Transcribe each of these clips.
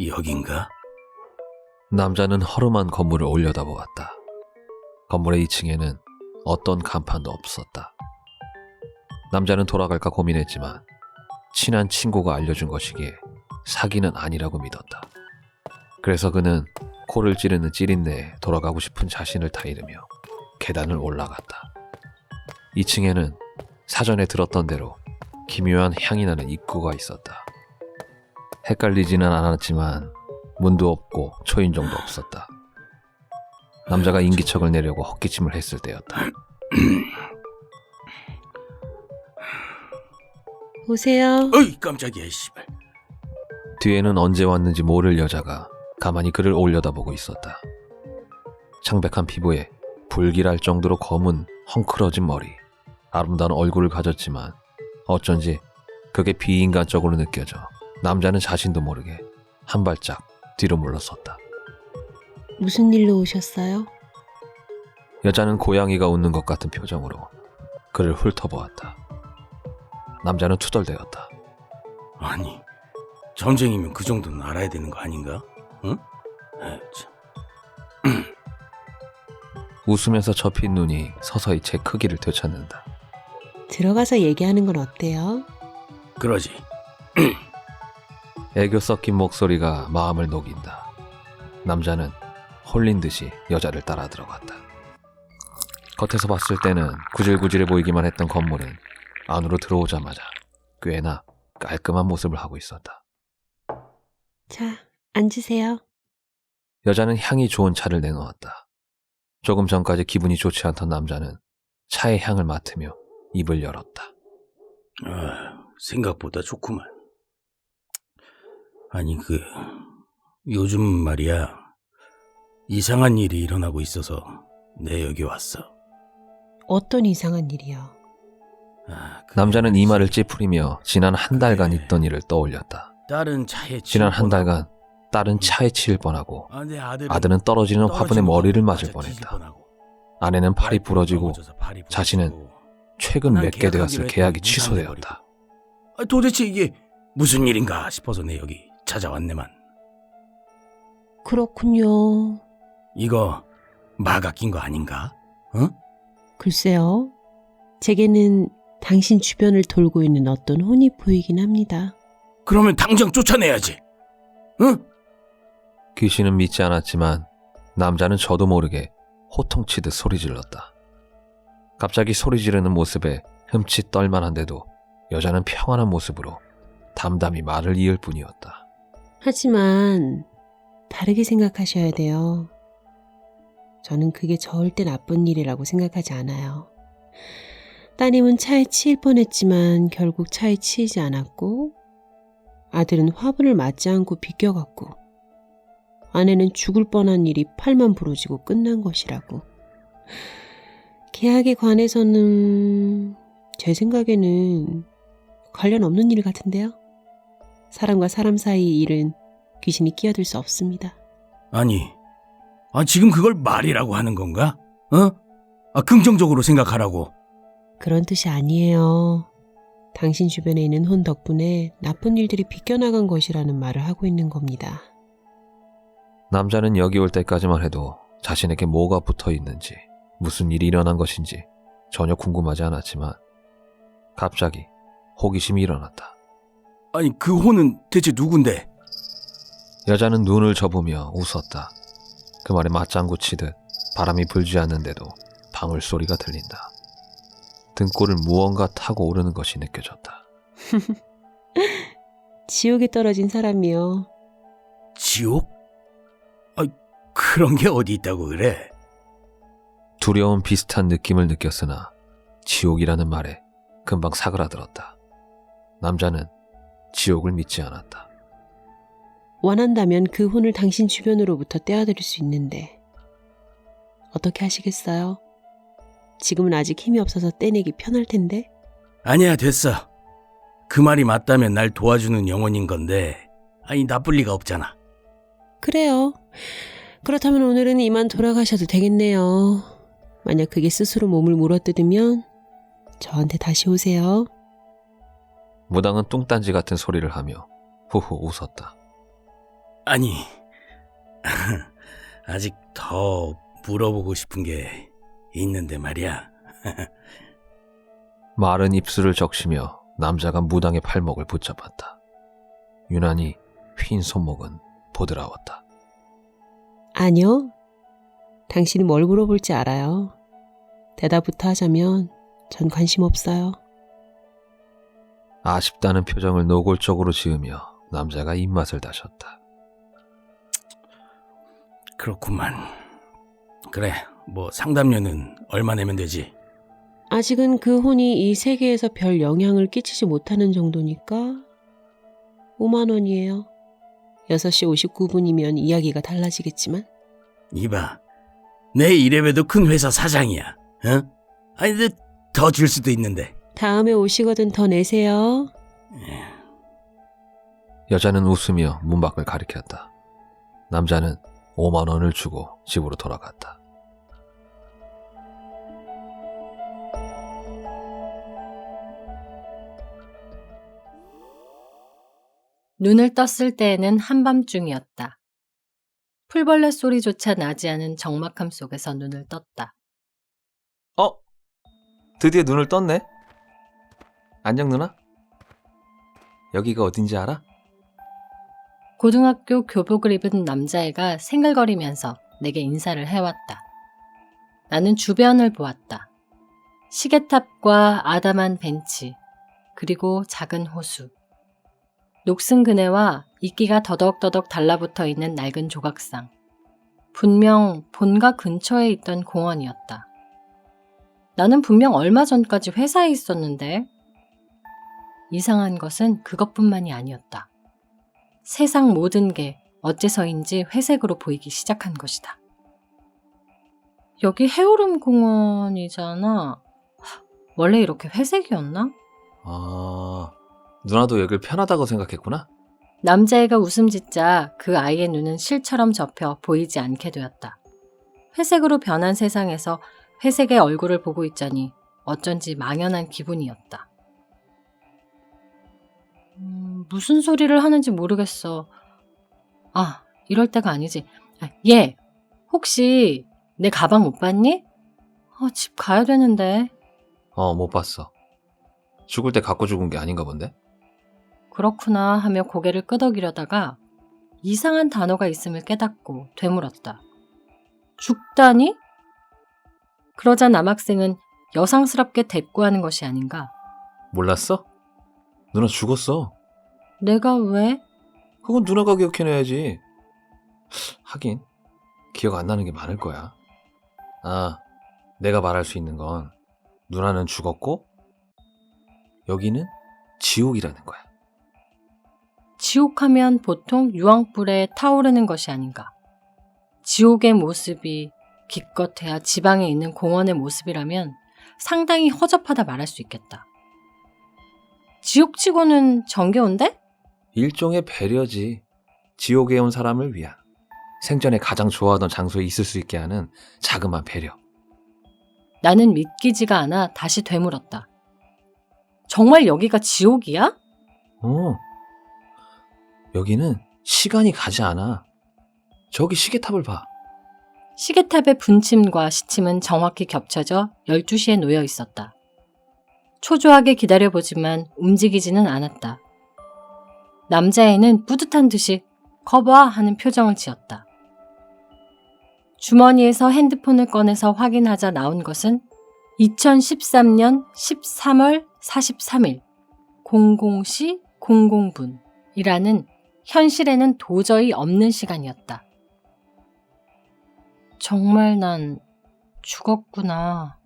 여긴가? 남자는 허름한 건물을 올려다보았다. 건물의 2층에는 어떤 간판도 없었다. 남자는 돌아갈까 고민했지만 친한 친구가 알려준 것이기에 사기는 아니라고 믿었다. 그래서 그는 코를 찌르는 찌린내에 돌아가고 싶은 자신을 타이르며 계단을 올라갔다. 2층에는 사전에 들었던 대로 기묘한 향이 나는 입구가 있었다. 헷갈리지는 않았지만 문도 없고 초인종도 없었다. 남자가 인기척을 내려고 헛기침을 했을 때였다. 오세요. 어이 깜짝이야 씨발. 뒤에는 언제 왔는지 모를 여자가 가만히 그를 올려다보고 있었다. 창백한 피부에 불길할 정도로 검은 헝클어진 머리, 아름다운 얼굴을 가졌지만 어쩐지 그게 비인간적으로 느껴져 남자는 자신도 모르게 한 발짝 뒤로 물러섰다. 무슨 일로 오셨어요? 여자는 고양이가 웃는 것 같은 표정으로 그를 훑어보았다. 남자는 투덜대었다. 아니 전쟁이면 그 정도는 알아야 되는 거 아닌가? 응? 아유, 참. 웃으면서 접힌 눈이 서서히 제 크기를 되찾는다. 들어가서 얘기하는 건 어때요? 그러지. 애교 섞인 목소리가 마음을 녹인다. 남자는 홀린 듯이 여자를 따라 들어갔다. 겉에서 봤을 때는 구질구질해 보이기만 했던 건물은 안으로 들어오자마자 꽤나 깔끔한 모습을 하고 있었다. 자, 앉으세요. 여자는 향이 좋은 차를 내놓았다. 조금 전까지 기분이 좋지 않던 남자는 차의 향을 맡으며 입을 열었다. 생각보다 좋구만. 아니 요즘 말이야 이상한 일이 일어나고 있어서 내 여기 왔어. 어떤 이상한 일이요? 남자는 이마를 찌푸리며 지난 한 달간 있던 일을 떠올렸다. 지난 한 달간 딸은 차에 치일 뻔하고 아들은 떨어지는 화분에 머리를 맞을 뻔했다. 아내는 팔이 부러지고 자신은 최근 몇 개 되었을 계약이 취소되었다. 도대체 이게 무슨 일인가 싶어서 내 여기 찾아왔네만. 그렇군요. 이거 마가 낀 거 아닌가? 응? 글쎄요. 제게는 당신 주변을 돌고 있는 어떤 혼이 보이긴 합니다. 그러면 당장 쫓아내야지. 응? 귀신은 믿지 않았지만 남자는 저도 모르게 호통치듯 소리 질렀다. 갑자기 소리 지르는 모습에 흠칫 떨만한데도 여자는 평안한 모습으로 담담히 말을 이을 뿐이었다. 하지만 다르게 생각하셔야 돼요. 저는 그게 절대 나쁜 일이라고 생각하지 않아요. 따님은 차에 치일 뻔했지만 결국 차에 치이지 않았고, 아들은 화분을 맞지 않고 비껴갔고, 아내는 죽을 뻔한 일이 팔만 부러지고 끝난 것이라고. 계약에 관해서는 제 생각에는 관련 없는 일 같은데요. 사람과 사람 사이 일은 귀신이 끼어들 수 없습니다. 아니, 지금 그걸 말이라고 하는 건가? 긍정적으로 생각하라고. 그런 뜻이 아니에요. 당신 주변에 있는 혼 덕분에 나쁜 일들이 비껴나간 것이라는 말을 하고 있는 겁니다. 남자는 여기 올 때까지만 해도 자신에게 뭐가 붙어 있는지, 무슨 일이 일어난 것인지 전혀 궁금하지 않았지만 갑자기 호기심이 일어났다. 아니, 그 혼은 대체 누군데? 여자는 눈을 접으며 웃었다. 그 말에 맞장구 치듯 바람이 불지 않는데도 방울소리가 들린다. 등골을 무언가 타고 오르는 것이 느껴졌다. 지옥에 떨어진 사람이요. 지옥? 그런 게 어디 있다고 그래? 두려움 비슷한 느낌을 느꼈으나 지옥이라는 말에 금방 사그라들었다. 남자는 지옥을 믿지 않았다. 원한다면 그 혼을 당신 주변으로부터 떼어드릴 수 있는데 어떻게 하시겠어요? 지금은 아직 힘이 없어서 떼내기 편할 텐데. 아니야, 됐어. 그 말이 맞다면 날 도와주는 영혼인 건데 나쁠 리가 없잖아. 그래요. 그렇다면 오늘은 이만 돌아가셔도 되겠네요. 만약 그게 스스로 몸을 물어뜯으면 저한테 다시 오세요. 무당은 뚱딴지 같은 소리를 하며 후후 웃었다. 아니, 아직 더 물어보고 싶은 게 있는데 말이야. 마른 입술을 적시며 남자가 무당의 팔목을 붙잡았다. 유난히 휜 손목은 보드라웠다. 아니요. 당신이 뭘 물어볼지 알아요. 대답부터 하자면 전 관심 없어요. 아쉽다는 표정을 노골적으로 지으며 남자가 입맛을 다셨다. 그렇구만. 그래, 뭐 상담료는 얼마 내면 되지? 아직은 그 혼이 이 세계에서 별 영향을 끼치지 못하는 정도니까 5만 원이에요. 6시 59분이면 이야기가 달라지겠지만. 이봐, 내 이래봬도 큰 회사 사장이야. 어? 아니, 근데 더 줄 수도 있는데. 다음에 오시거든 더 내세요. 여자는 웃으며 문 밖을 가리켰다. 남자는 5만 원을 주고 집으로 돌아갔다. 눈을 떴을 때에는 한밤중이었다. 풀벌레 소리조차 나지 않은 적막함 속에서 눈을 떴다. 드디어 눈을 떴네. 안녕 누나? 여기가 어딘지 알아? 고등학교 교복을 입은 남자애가 생글거리면서 내게 인사를 해왔다. 나는 주변을 보았다. 시계탑과 아담한 벤치, 그리고 작은 호수. 녹슨 그네와 이끼가 더덕더덕 달라붙어 있는 낡은 조각상. 분명 본가 근처에 있던 공원이었다. 나는 분명 얼마 전까지 회사에 있었는데 이상한 것은 그것뿐만이 아니었다. 세상 모든 게 어째서인지 회색으로 보이기 시작한 것이다. 여기 해오름 공원이잖아. 원래 이렇게 회색이었나? 누나도 여길 편하다고 생각했구나? 남자애가 웃음 짓자 그 아이의 눈은 실처럼 접혀 보이지 않게 되었다. 회색으로 변한 세상에서 회색의 얼굴을 보고 있자니 어쩐지 망연한 기분이었다. 무슨 소리를 하는지 모르겠어. 이럴 때가 아니지. 얘, 혹시 내 가방 못 봤니? 집 가야 되는데. 못 봤어. 죽을 때 갖고 죽은 게 아닌가 본데? 그렇구나 하며 고개를 끄덕이려다가 이상한 단어가 있음을 깨닫고 되물었다. 죽다니? 그러자 남학생은 여상스럽게 대꾸하는 것이 아닌가. 몰랐어? 누나 죽었어. 내가 왜? 그건 누나가 기억해내야지. 하긴 기억 안 나는 게 많을 거야. 내가 말할 수 있는 건 누나는 죽었고 여기는 지옥이라는 거야. 지옥하면 보통 유황불에 타오르는 것이 아닌가. 지옥의 모습이 기껏해야 지방에 있는 공원의 모습이라면 상당히 허접하다 말할 수 있겠다. 지옥치고는 정겨운데? 일종의 배려지. 지옥에 온 사람을 위한. 생전에 가장 좋아하던 장소에 있을 수 있게 하는 자그마한 배려. 나는 믿기지가 않아 다시 되물었다. 정말 여기가 지옥이야? 여기는 시간이 가지 않아. 저기 시계탑을 봐. 시계탑의 분침과 시침은 정확히 겹쳐져 12시에 놓여 있었다. 초조하게 기다려보지만 움직이지는 않았다. 남자애는 뿌듯한 듯이 거봐 하는 표정을 지었다. 주머니에서 핸드폰을 꺼내서 확인하자 나온 것은 2013년 13월 43일 00시 00분이라는 현실에는 도저히 없는 시간이었다. 정말 난 죽었구나.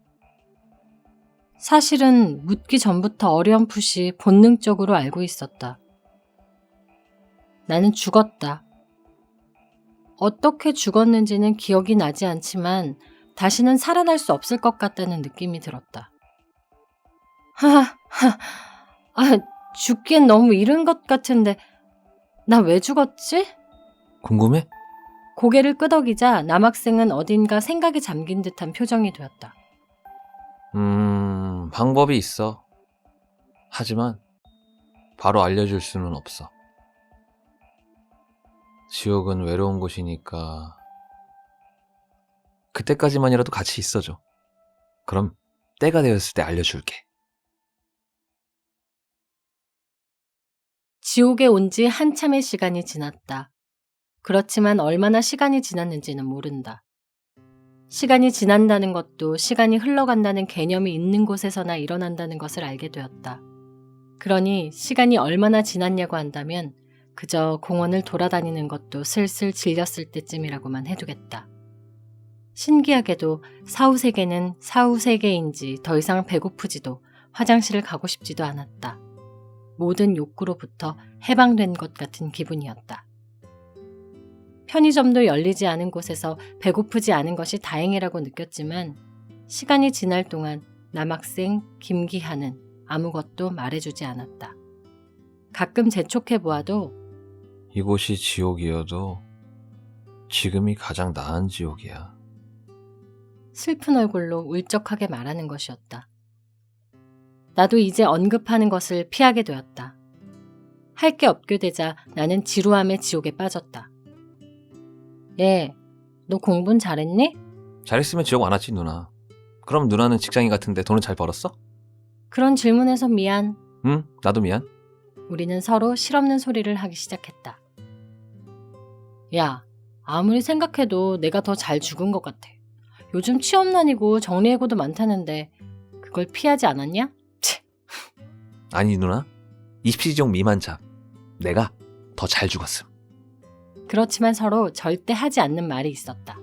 사실은 묻기 전부터 어렴풋이 본능적으로 알고 있었다. 나는 죽었다. 어떻게 죽었는지는 기억이 나지 않지만 다시는 살아날 수 없을 것 같다는 느낌이 들었다. 죽기엔 너무 이른 것 같은데 나 왜 죽었지? 궁금해? 고개를 끄덕이자 남학생은 어딘가 생각에 잠긴 듯한 표정이 되었다. 방법이 있어. 하지만 바로 알려줄 수는 없어. 지옥은 외로운 곳이니까 그때까지만이라도 같이 있어줘. 그럼 때가 되었을 때 알려줄게. 지옥에 온 지 한참의 시간이 지났다. 그렇지만 얼마나 시간이 지났는지는 모른다. 시간이 지난다는 것도 시간이 흘러간다는 개념이 있는 곳에서나 일어난다는 것을 알게 되었다. 그러니 시간이 얼마나 지났냐고 한다면 그저 공원을 돌아다니는 것도 슬슬 질렸을 때쯤이라고만 해두겠다. 신기하게도 사후세계는 사후세계인지 더 이상 배고프지도 화장실을 가고 싶지도 않았다. 모든 욕구로부터 해방된 것 같은 기분이었다. 편의점도 열리지 않은 곳에서 배고프지 않은 것이 다행이라고 느꼈지만 시간이 지날 동안 남학생 김기하는 아무것도 말해주지 않았다. 가끔 재촉해보아도 이곳이 지옥이어도 지금이 가장 나은 지옥이야. 슬픈 얼굴로 울적하게 말하는 것이었다. 나도 이제 언급하는 것을 피하게 되었다. 할 게 없게 되자 나는 지루함의 지옥에 빠졌다. 너 공부는 잘했니? 잘했으면 지옥 안 왔지, 누나. 그럼 누나는 직장인 같은데 돈은 잘 벌었어? 그런 질문에서 미안. 응, 나도 미안. 우리는 서로 실없는 소리를 하기 시작했다. 야, 아무리 생각해도 내가 더 잘 죽은 것 같아. 요즘 취업난이고 정리해고도 많다는데 그걸 피하지 않았냐? 아니, 누나. 20시종 미만자. 내가 더 잘 죽었음. 그렇지만 서로 절대 하지 않는 말이 있었다.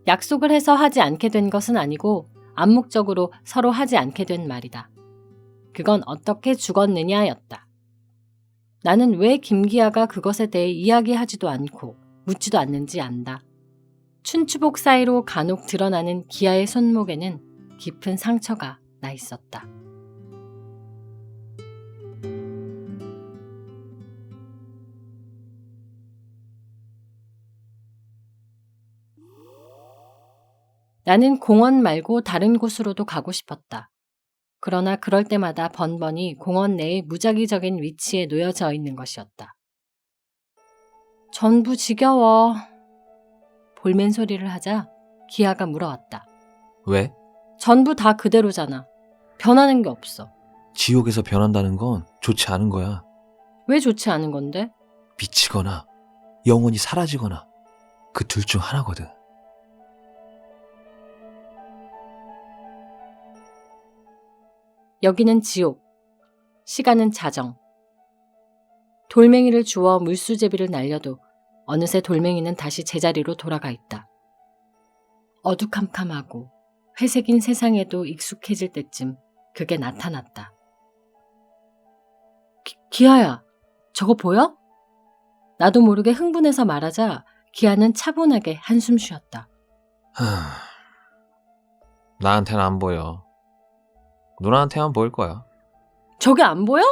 약속을 해서 하지 않게 된 것은 아니고 암묵적으로 서로 하지 않게 된 말이다. 그건 어떻게 죽었느냐였다. 나는 왜 김기아가 그것에 대해 이야기하지도 않고 묻지도 않는지 안다. 춘추복 사이로 간혹 드러나는 기아의 손목에는 깊은 상처가 나 있었다. 나는 공원 말고 다른 곳으로도 가고 싶었다. 그러나 그럴 때마다 번번이 공원 내의 무작위적인 위치에 놓여져 있는 것이었다. 전부 지겨워. 볼멘 소리를 하자 기아가 물어왔다. 왜? 전부 다 그대로잖아. 변하는 게 없어. 지옥에서 변한다는 건 좋지 않은 거야. 왜 좋지 않은 건데? 미치거나 영원히 사라지거나 그 둘 중 하나거든. 여기는 지옥, 시간은 자정. 돌멩이를 주워 물수제비를 날려도 어느새 돌멩이는 다시 제자리로 돌아가 있다. 어두캄캄하고 회색인 세상에도 익숙해질 때쯤 그게 나타났다. 기아야, 저거 보여? 나도 모르게 흥분해서 말하자 기아는 차분하게 한숨 쉬었다. 나한테는 안 보여. 누나한테만 보일 거야. 저게 안 보여?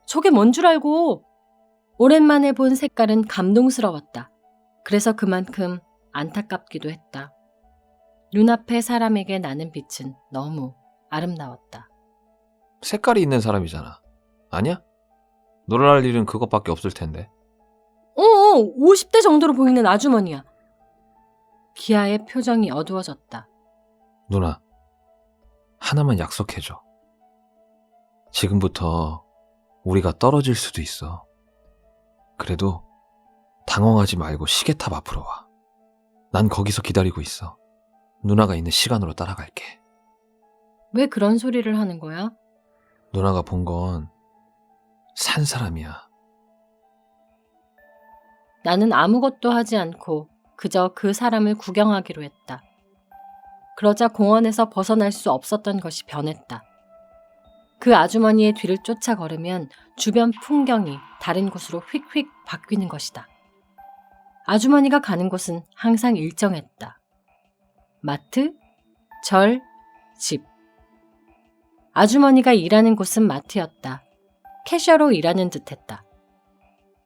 저게 뭔 줄 알고. 오랜만에 본 색깔은 감동스러웠다. 그래서 그만큼 안타깝기도 했다. 눈앞의 사람에게 나는 빛은 너무 아름다웠다. 색깔이 있는 사람이잖아. 아니야? 놀랄 일은 그것밖에 없을 텐데. 50대 정도로 보이는 아주머니야. 기아의 표정이 어두워졌다. 누나, 하나만 약속해줘. 지금부터 우리가 떨어질 수도 있어. 그래도 당황하지 말고 시계탑 앞으로 와. 난 거기서 기다리고 있어. 누나가 있는 시간으로 따라갈게. 왜 그런 소리를 하는 거야? 누나가 본 건 산 사람이야. 나는 아무것도 하지 않고 그저 그 사람을 구경하기로 했다. 그러자 공원에서 벗어날 수 없었던 것이 변했다. 그 아주머니의 뒤를 쫓아 걸으면 주변 풍경이 다른 곳으로 휙휙 바뀌는 것이다. 아주머니가 가는 곳은 항상 일정했다. 마트, 절, 집. 아주머니가 일하는 곳은 마트였다. 캐셔로 일하는 듯했다.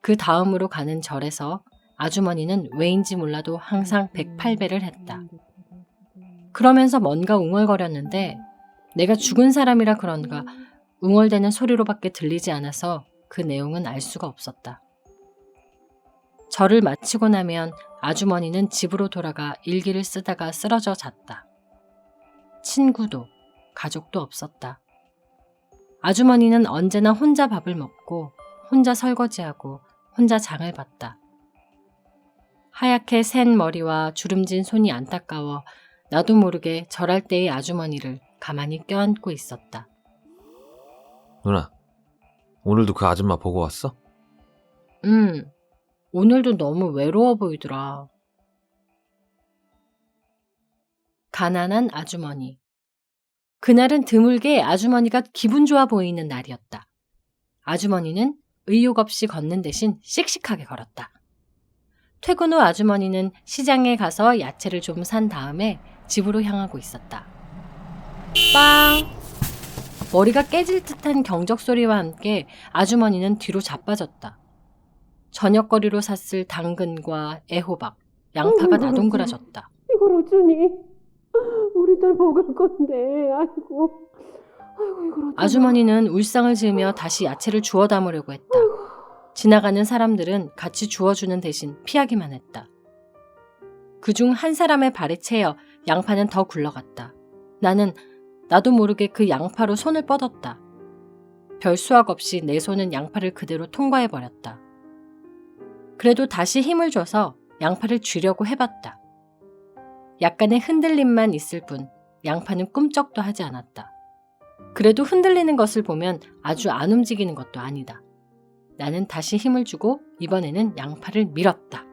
그 다음으로 가는 절에서 아주머니는 왜인지 몰라도 항상 108배를 했다. 그러면서 뭔가 웅얼거렸는데 내가 죽은 사람이라 그런가 웅얼대는 소리로밖에 들리지 않아서 그 내용은 알 수가 없었다. 절을 마치고 나면 아주머니는 집으로 돌아가 일기를 쓰다가 쓰러져 잤다. 친구도 가족도 없었다. 아주머니는 언제나 혼자 밥을 먹고 혼자 설거지하고 혼자 장을 봤다. 하얗게 센 머리와 주름진 손이 안타까워 나도 모르게 절할 때의 아주머니를 가만히 껴안고 있었다. 누나, 오늘도 그 아줌마 보고 왔어? 오늘도 너무 외로워 보이더라. 가난한 아주머니. 그날은 드물게 아주머니가 기분 좋아 보이는 날이었다. 아주머니는 의욕 없이 걷는 대신 씩씩하게 걸었다. 퇴근 후 아주머니는 시장에 가서 야채를 좀 산 다음에 집으로 향하고 있었다. 빵! 머리가 깨질 듯한 경적 소리와 함께 아주머니는 뒤로 자빠졌다. 저녁거리로 샀을 당근과 애호박, 양파가 나동그라졌다. 이걸 어쩌니? 우리 딸 먹을 건데. 아이고 이걸 어쩌나. 아주머니는 울상을 지으며 다시 야채를 주워 담으려고 했다. 지나가는 사람들은 같이 주워주는 대신 피하기만 했다. 그중 한 사람의 발에 채여 양파는 더 굴러갔다. 나도 모르게 그 양파로 손을 뻗었다. 별 수확 없이 내 손은 양파를 그대로 통과해버렸다. 그래도 다시 힘을 줘서 양파를 쥐려고 해봤다. 약간의 흔들림만 있을 뿐 양파는 꿈쩍도 하지 않았다. 그래도 흔들리는 것을 보면 아주 안 움직이는 것도 아니다. 나는 다시 힘을 주고 이번에는 양파를 밀었다.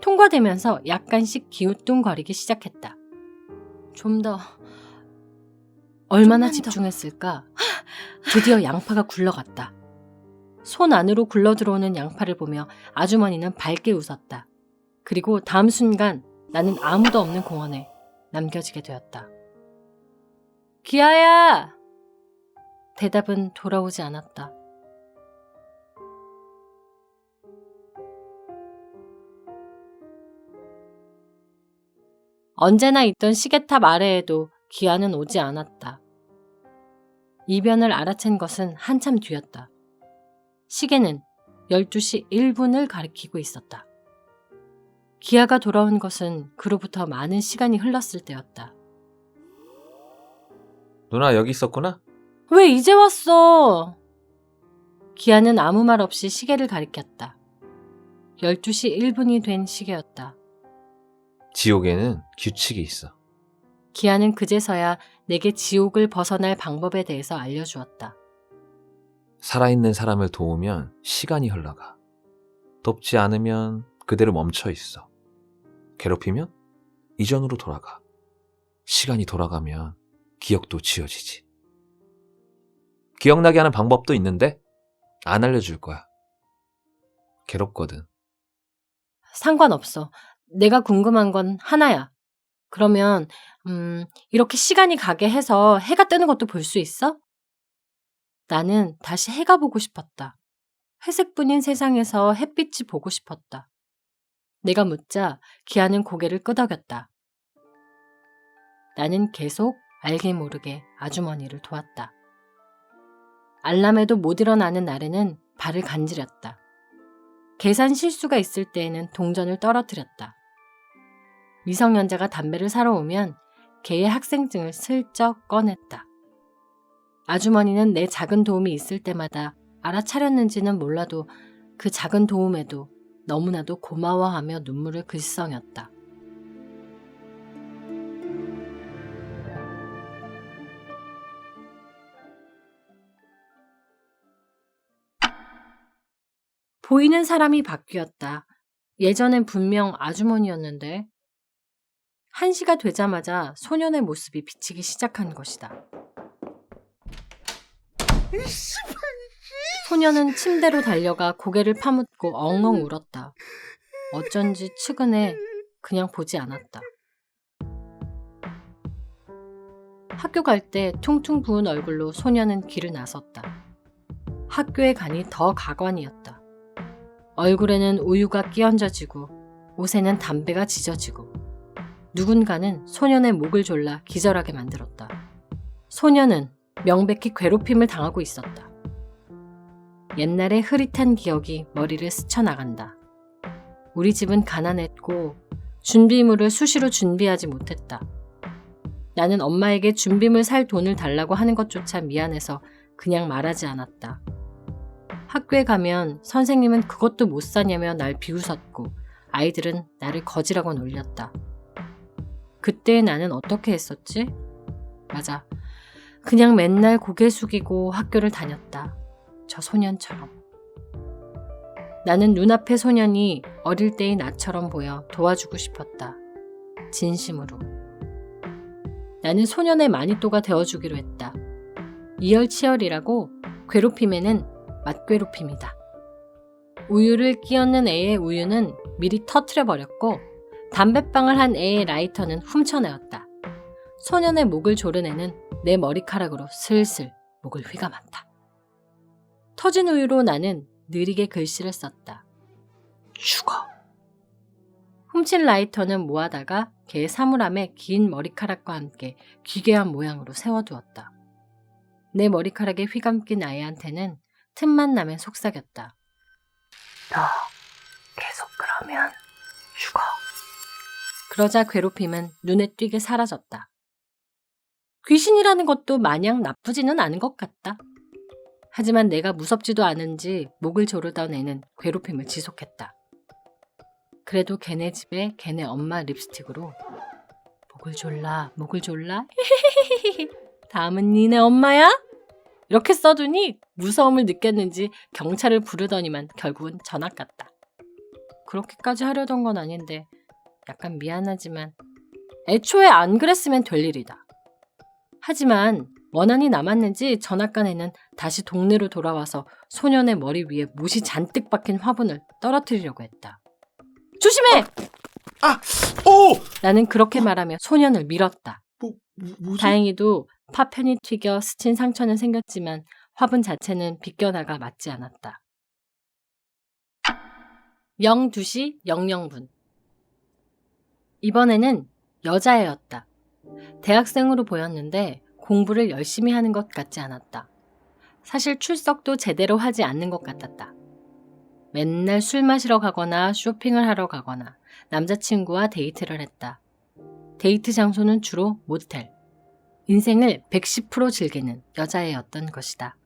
통과되면서 약간씩 기우뚱거리기 시작했다. 좀 더... 얼마나 집중했을까? 드디어 양파가 굴러갔다. 손 안으로 굴러들어오는 양파를 보며 아주머니는 밝게 웃었다. 그리고 다음 순간 나는 아무도 없는 공원에 남겨지게 되었다. 기아야! 대답은 돌아오지 않았다. 언제나 있던 시계탑 아래에도 기아는 오지 않았다. 이변을 알아챈 것은 한참 뒤였다. 시계는 12시 1분을 가리키고 있었다. 기아가 돌아온 것은 그로부터 많은 시간이 흘렀을 때였다. 누나 여기 있었구나? 왜 이제 왔어? 기아는 아무 말 없이 시계를 가리켰다. 12시 1분이 된 시계였다. 지옥에는 규칙이 있어. 기아는 그제서야 내게 지옥을 벗어날 방법에 대해서 알려주었다. 살아있는 사람을 도우면 시간이 흘러가. 돕지 않으면 그대로 멈춰 있어. 괴롭히면 이전으로 돌아가. 시간이 돌아가면 기억도 지워지지. 기억나게 하는 방법도 있는데 안 알려줄 거야. 괴롭거든. 상관없어. 내가 궁금한 건 하나야. 그러면 이렇게 시간이 가게 해서 해가 뜨는 것도 볼 수 있어? 나는 다시 해가 보고 싶었다. 회색뿐인 세상에서 햇빛이 보고 싶었다. 내가 묻자 기아는 고개를 끄덕였다. 나는 계속 알게 모르게 아주머니를 도왔다. 알람에도 못 일어나는 날에는 발을 간지렸다. 계산 실수가 있을 때에는 동전을 떨어뜨렸다. 미성년자가 담배를 사러 오면 개의 학생증을 슬쩍 꺼냈다. 아주머니는 내 작은 도움이 있을 때마다 알아차렸는지는 몰라도 그 작은 도움에도 너무나도 고마워하며 눈물을 글썽였다. 보이는 사람이 바뀌었다. 예전엔 분명 아주머니였는데 1시가 되자마자 소년의 모습이 비치기 시작한 것이다. 소년은 침대로 달려가 고개를 파묻고 엉엉 울었다. 어쩐지 측은해 그냥 보지 않았다. 학교 갈 때 퉁퉁 부은 얼굴로 소년은 길을 나섰다. 학교에 가니 더 가관이었다. 얼굴에는 우유가 끼얹어지고 옷에는 담배가 지져지고 누군가는 소년의 목을 졸라 기절하게 만들었다. 소년은 명백히 괴롭힘을 당하고 있었다. 옛날의 흐릿한 기억이 머리를 스쳐나간다. 우리 집은 가난했고 준비물을 수시로 준비하지 못했다. 나는 엄마에게 준비물 살 돈을 달라고 하는 것조차 미안해서 그냥 말하지 않았다. 학교에 가면 선생님은 그것도 못 사냐며 날 비웃었고 아이들은 나를 거지라고 놀렸다. 그때 나는 어떻게 했었지? 맞아. 그냥 맨날 고개 숙이고 학교를 다녔다. 저 소년처럼. 나는 눈앞의 소년이 어릴 때의 나처럼 보여 도와주고 싶었다. 진심으로. 나는 소년의 마니또가 되어주기로 했다. 이열치열이라고 괴롭힘에는 맞괴롭힘이다. 우유를 끼얹는 애의 우유는 미리 터트려버렸고 담배빵을 한 애의 라이터는 훔쳐내었다. 소년의 목을 조른 애는 내 머리카락으로 슬슬 목을 휘감았다. 터진 우유로 나는 느리게 글씨를 썼다. 죽어. 훔친 라이터는 모아다가 개의 사물함에 긴 머리카락과 함께 기괴한 모양으로 세워두었다. 내 머리카락에 휘감긴 아이한테는 틈만 나면 속삭였다. 너 계속 그러면 죽어. 그러자 괴롭힘은 눈에 띄게 사라졌다. 귀신이라는 것도 마냥 나쁘지는 않은 것 같다. 하지만 내가 무섭지도 않은지 목을 조르던 애는 괴롭힘을 지속했다. 그래도 걔네 집에 걔네 엄마 립스틱으로 목을 졸라 다음은 니네 엄마야? 이렇게 써두니 무서움을 느꼈는지 경찰을 부르더니만 결국은 전학 갔다. 그렇게까지 하려던 건 아닌데 약간 미안하지만 애초에 안 그랬으면 될 일이다. 하지만 원한이 남았는지 전학 간 애는 다시 동네로 돌아와서 소년의 머리 위에 못이 잔뜩 박힌 화분을 떨어뜨리려고 했다. 조심해! 오! 나는 그렇게 말하며 소년을 밀었다. 뭐지? 다행히도 파편이 튀겨 스친 상처는 생겼지만 화분 자체는 비껴나가 맞지 않았다. 02시 00분. 이번에는 여자애였다. 대학생으로 보였는데 공부를 열심히 하는 것 같지 않았다. 사실 출석도 제대로 하지 않는 것 같았다. 맨날 술 마시러 가거나 쇼핑을 하러 가거나 남자친구와 데이트를 했다. 데이트 장소는 주로 모텔. 인생을 110% 즐기는 여자애였던 것이다.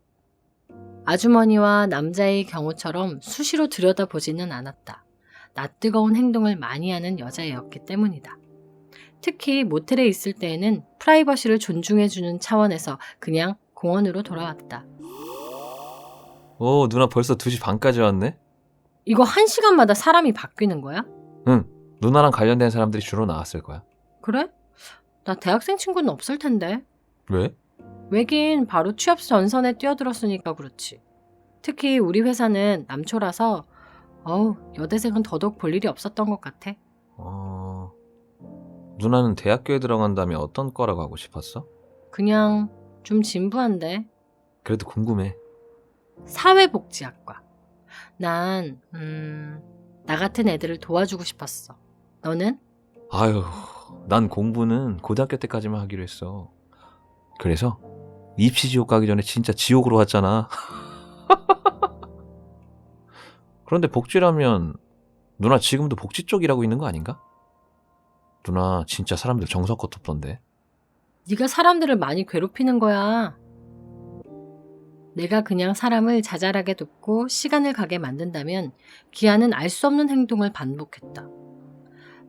아주머니와 남자의 경우처럼 수시로 들여다보지는 않았다. 낯뜨거운 행동을 많이 하는 여자애였기 때문이다. 특히 모텔에 있을 때에는 프라이버시를 존중해주는 차원에서 그냥 공원으로 돌아왔다. 오, 누나 벌써 2시 반까지 왔네? 이거 1시간마다 사람이 바뀌는 거야? 응, 누나랑 관련된 사람들이 주로 나왔을 거야. 그래? 나 대학생 친구는 없을 텐데. 왜? 왜긴 바로 취업 전선에 뛰어들었으니까 그렇지. 특히 우리 회사는 남초라서 여대생은 더더욱 볼 일이 없었던 것 같아. 누나는 대학교에 들어간다면 어떤 과라고 하고 싶었어? 그냥 좀 진부한데. 그래도 궁금해. 사회복지학과. 난 나 같은 애들을 도와주고 싶었어. 너는? 아유, 난 공부는 고등학교 때까지만 하기로 했어. 그래서 입시 지옥 가기 전에 진짜 지옥으로 왔잖아. 그런데 복지라면 누나 지금도 복지 쪽 일하고 있는 거 아닌가? 누나 진짜 사람들 정성껏 돕던데. 네가 사람들을 많이 괴롭히는 거야. 내가 그냥 사람을 자잘하게 돕고 시간을 가게 만든다면 기아는 알 수 없는 행동을 반복했다.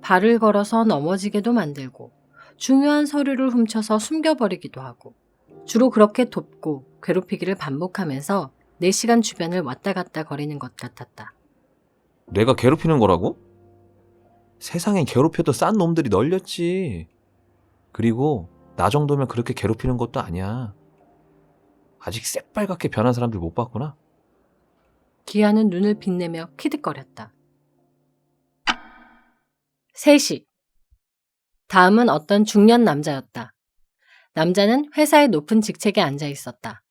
발을 걸어서 넘어지게도 만들고 중요한 서류를 훔쳐서 숨겨버리기도 하고 주로 그렇게 돕고 괴롭히기를 반복하면서 4시간 주변을 왔다 갔다 거리는 것 같았다. 내가 괴롭히는 거라고? 세상엔 괴롭혀도 싼 놈들이 널렸지. 그리고 나 정도면 그렇게 괴롭히는 것도 아니야. 아직 새빨갛게 변한 사람들 못 봤구나. 기아는 눈을 빛내며 키득거렸다. 3시. 다음은 어떤 중년 남자였다. 남자는 회사의 높은 직책에 앉아 있었다.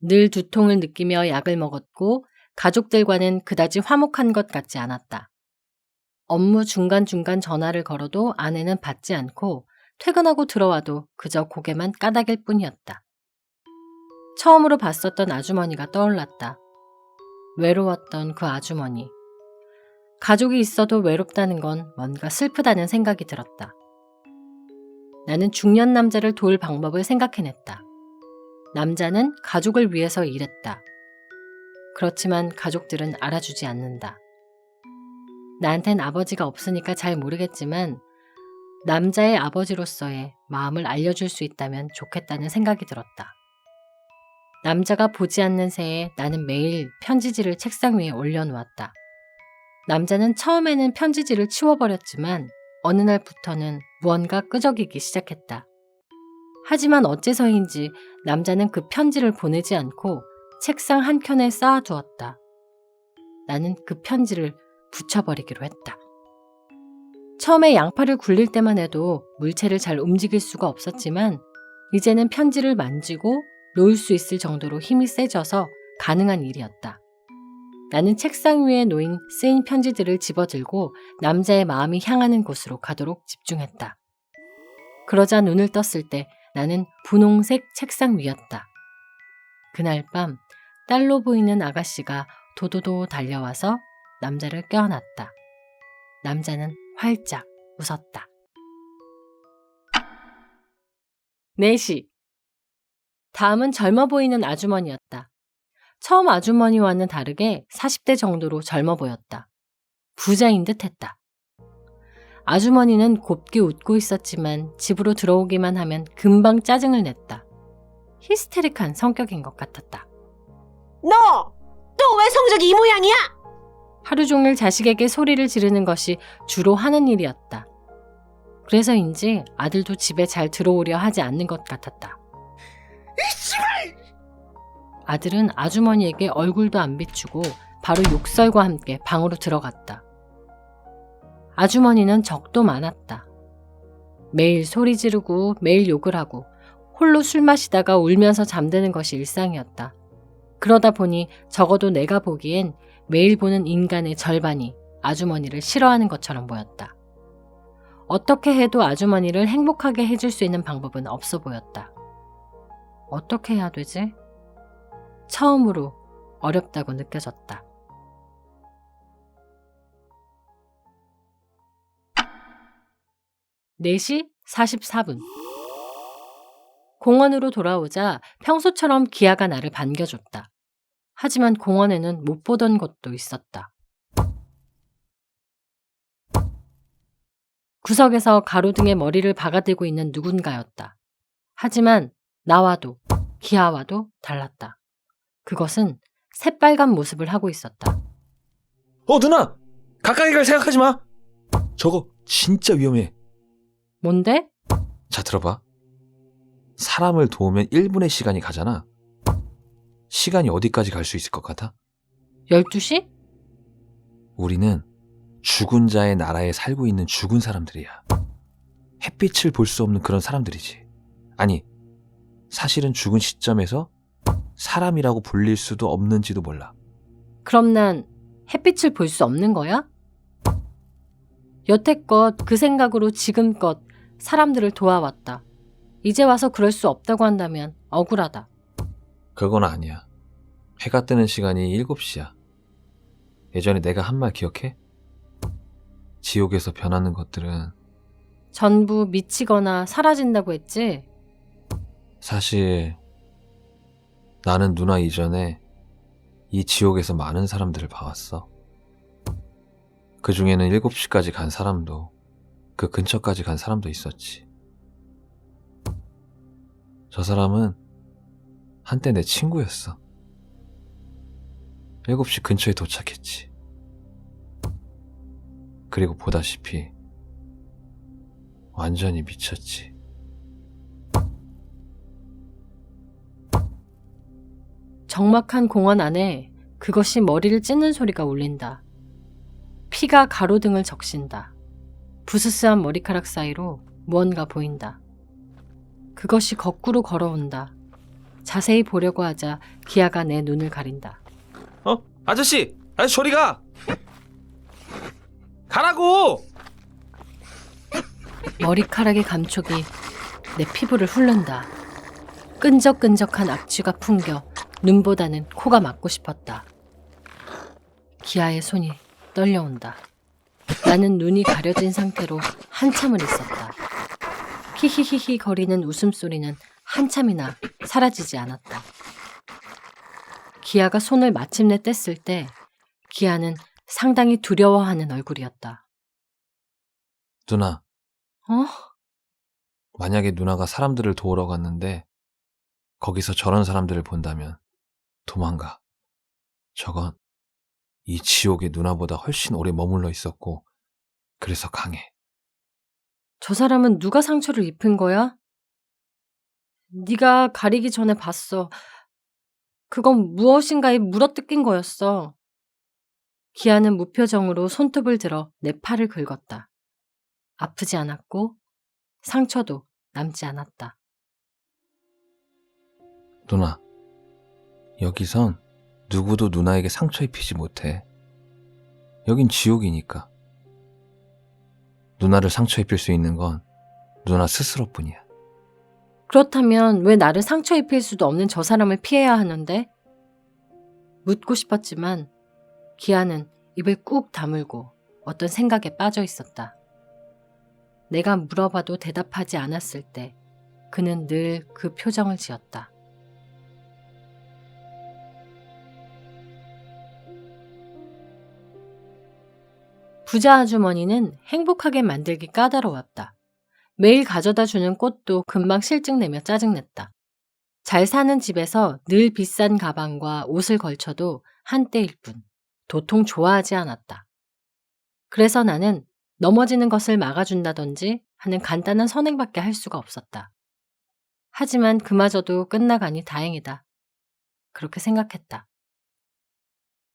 늘 두통을 느끼며 약을 먹었고 가족들과는 그다지 화목한 것 같지 않았다. 업무 중간중간 전화를 걸어도 아내는 받지 않고 퇴근하고 들어와도 그저 고개만 까닥일 뿐이었다. 처음으로 봤었던 아주머니가 떠올랐다. 외로웠던 그 아주머니. 가족이 있어도 외롭다는 건 뭔가 슬프다는 생각이 들었다. 나는 중년 남자를 도울 방법을 생각해냈다. 남자는 가족을 위해서 일했다. 그렇지만 가족들은 알아주지 않는다. 나한텐 아버지가 없으니까 잘 모르겠지만 남자의 아버지로서의 마음을 알려줄 수 있다면 좋겠다는 생각이 들었다. 남자가 보지 않는 새에 나는 매일 편지지를 책상 위에 올려놓았다. 남자는 처음에는 편지지를 치워버렸지만 어느 날부터는 무언가 끄적이기 시작했다. 하지만 어째서인지 남자는 그 편지를 보내지 않고 책상 한켠에 쌓아두었다. 나는 그 편지를 붙여버리기로 했다. 처음에 양파를 굴릴 때만 해도 물체를 잘 움직일 수가 없었지만 이제는 편지를 만지고 놓을 수 있을 정도로 힘이 세져서 가능한 일이었다. 나는 책상 위에 놓인 쓰인 편지들을 집어들고 남자의 마음이 향하는 곳으로 가도록 집중했다. 그러자 눈을 떴을 때 나는 분홍색 책상 위였다. 그날 밤 딸로 보이는 아가씨가 도도도 달려와서 남자를 껴안았다. 남자는 활짝 웃었다. 4시. 다음은 젊어 보이는 아주머니였다. 처음 아주머니와는 다르게 40대 정도로 젊어 보였다. 부자인 듯 했다. 아주머니는 곱게 웃고 있었지만 집으로 들어오기만 하면 금방 짜증을 냈다. 히스테릭한 성격인 것 같았다. 너! 또 왜 성적이 이 모양이야? 하루 종일 자식에게 소리를 지르는 것이 주로 하는 일이었다. 그래서인지 아들도 집에 잘 들어오려 하지 않는 것 같았다. 아들은 아주머니에게 얼굴도 안 비추고 바로 욕설과 함께 방으로 들어갔다. 아주머니는 적도 많았다. 매일 소리 지르고 매일 욕을 하고 홀로 술 마시다가 울면서 잠드는 것이 일상이었다. 그러다 보니 적어도 내가 보기엔 매일 보는 인간의 절반이 아주머니를 싫어하는 것처럼 보였다. 어떻게 해도 아주머니를 행복하게 해줄 수 있는 방법은 없어 보였다. 어떻게 해야 되지? 처음으로 어렵다고 느껴졌다. (4시 44분) 공원으로 돌아오자 평소처럼 기아가 나를 반겨줬다. 하지만 공원에는 못 보던 것도 있었다. 구석에서 가로등에 머리를 박아대고 있는 누군가였다. 하지만 나와도 기아와도 달랐다. 그것은 새빨간 모습을 하고 있었다. 누나! 가까이 갈 생각하지 마! 저거 진짜 위험해. 뭔데? 자, 들어봐. 사람을 도우면 1분의 시간이 가잖아. 시간이 어디까지 갈 수 있을 것 같아? 12시? 우리는 죽은 자의 나라에 살고 있는 죽은 사람들이야. 햇빛을 볼 수 없는 그런 사람들이지. 아니, 사실은 죽은 시점에서 사람이라고 불릴 수도 없는지도 몰라. 그럼 난 햇빛을 볼 수 없는 거야? 여태껏 그 생각으로 지금껏 사람들을 도와왔다. 이제 와서 그럴 수 없다고 한다면 억울하다. 그건 아니야. 해가 뜨는 시간이 7시야. 예전에 내가 한 말 기억해? 지옥에서 변하는 것들은 전부 미치거나 사라진다고 했지? 사실 나는 누나 이전에 이 지옥에서 많은 사람들을 봐왔어. 그 중에는 7시까지 간 사람도 그 근처까지 간 사람도 있었지. 저 사람은 한때 내 친구였어. 7시 근처에 도착했지. 그리고 보다시피 완전히 미쳤지. 적막한 공원 안에 그것이 머리를 찢는 소리가 울린다. 피가 가로등을 적신다. 부스스한 머리카락 사이로 무언가 보인다. 그것이 거꾸로 걸어온다. 자세히 보려고 하자 기아가 내 눈을 가린다. 아저씨 저리 가! 가라고! 머리카락의 감촉이 내 피부를 훑는다. 끈적끈적한 악취가 풍겨 눈보다는 코가 막고 싶었다. 기아의 손이 떨려온다. 나는 눈이 가려진 상태로 한참을 있었다. 히히히히 거리는 웃음소리는 한참이나 사라지지 않았다. 기아가 손을 마침내 뗐을 때 기아는 상당히 두려워하는 얼굴이었다. 누나, 어? 만약에 누나가 사람들을 도우러 갔는데 거기서 저런 사람들을 본다면 도망가. 저건 이 지옥에 누나보다 훨씬 오래 머물러 있었고 그래서 강해. 저 사람은 누가 상처를 입힌 거야? 네가 가리기 전에 봤어. 그건 무엇인가에 물어뜯긴 거였어. 기아는 무표정으로 손톱을 들어 내 팔을 긁었다. 아프지 않았고 상처도 남지 않았다. 누나, 여기선 누구도 누나에게 상처 입히지 못해. 여긴 지옥이니까. 누나를 상처 입힐 수 있는 건 누나 스스로뿐이야. 그렇다면 왜 나를 상처 입힐 수도 없는 저 사람을 피해야 하는데? 묻고 싶었지만 기아는 입을 꾹 다물고 어떤 생각에 빠져 있었다. 내가 물어봐도 대답하지 않았을 때 그는 늘 그 표정을 지었다. 부자 아주머니는 행복하게 만들기 까다로웠다. 매일 가져다 주는 꽃도 금방 실증내며 짜증냈다. 잘 사는 집에서 늘 비싼 가방과 옷을 걸쳐도 한때일 뿐 도통 좋아하지 않았다. 그래서 나는 넘어지는 것을 막아준다든지 하는 간단한 선행밖에 할 수가 없었다. 하지만 그마저도 끝나가니 다행이다. 그렇게 생각했다.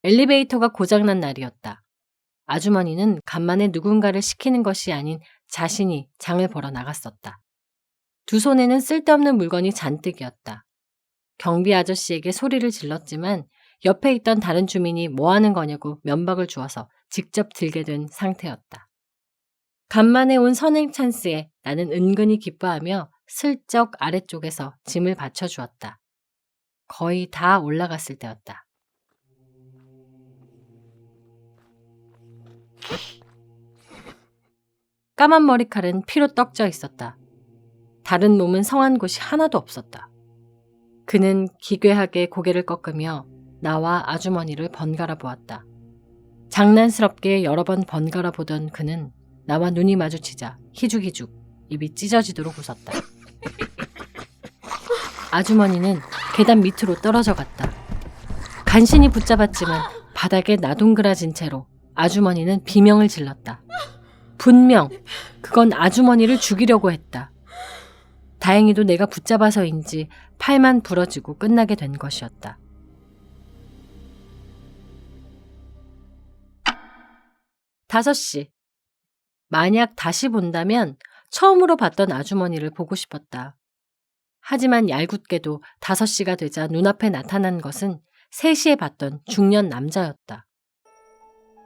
엘리베이터가 고장난 날이었다. 아주머니는 간만에 누군가를 시키는 것이 아닌 자신이 장을 보러 나갔었다. 두 손에는 쓸데없는 물건이 잔뜩이었다. 경비 아저씨에게 소리를 질렀지만 옆에 있던 다른 주민이 뭐 하는 거냐고 면박을 주어서 직접 들게 된 상태였다. 간만에 온 선행 찬스에 나는 은근히 기뻐하며 슬쩍 아래쪽에서 짐을 받쳐주었다. 거의 다 올라갔을 때였다. 까만 머리칼은 피로 떡져 있었다. 다른 몸은 성한 곳이 하나도 없었다. 그는 기괴하게 고개를 꺾으며 나와 아주머니를 번갈아 보았다. 장난스럽게 여러 번 번갈아 보던 그는 나와 눈이 마주치자 희죽희죽 입이 찢어지도록 웃었다. 아주머니는 계단 밑으로 떨어져 갔다. 간신히 붙잡았지만 바닥에 나동그라진 채로 아주머니는 비명을 질렀다. 분명 그건 아주머니를 죽이려고 했다. 다행히도 내가 붙잡아서인지 팔만 부러지고 끝나게 된 것이었다. 5시. 만약 다시 본다면 처음으로 봤던 아주머니를 보고 싶었다. 하지만 얄궂게도 5시가 되자 눈앞에 나타난 것은 3시에 봤던 중년 남자였다.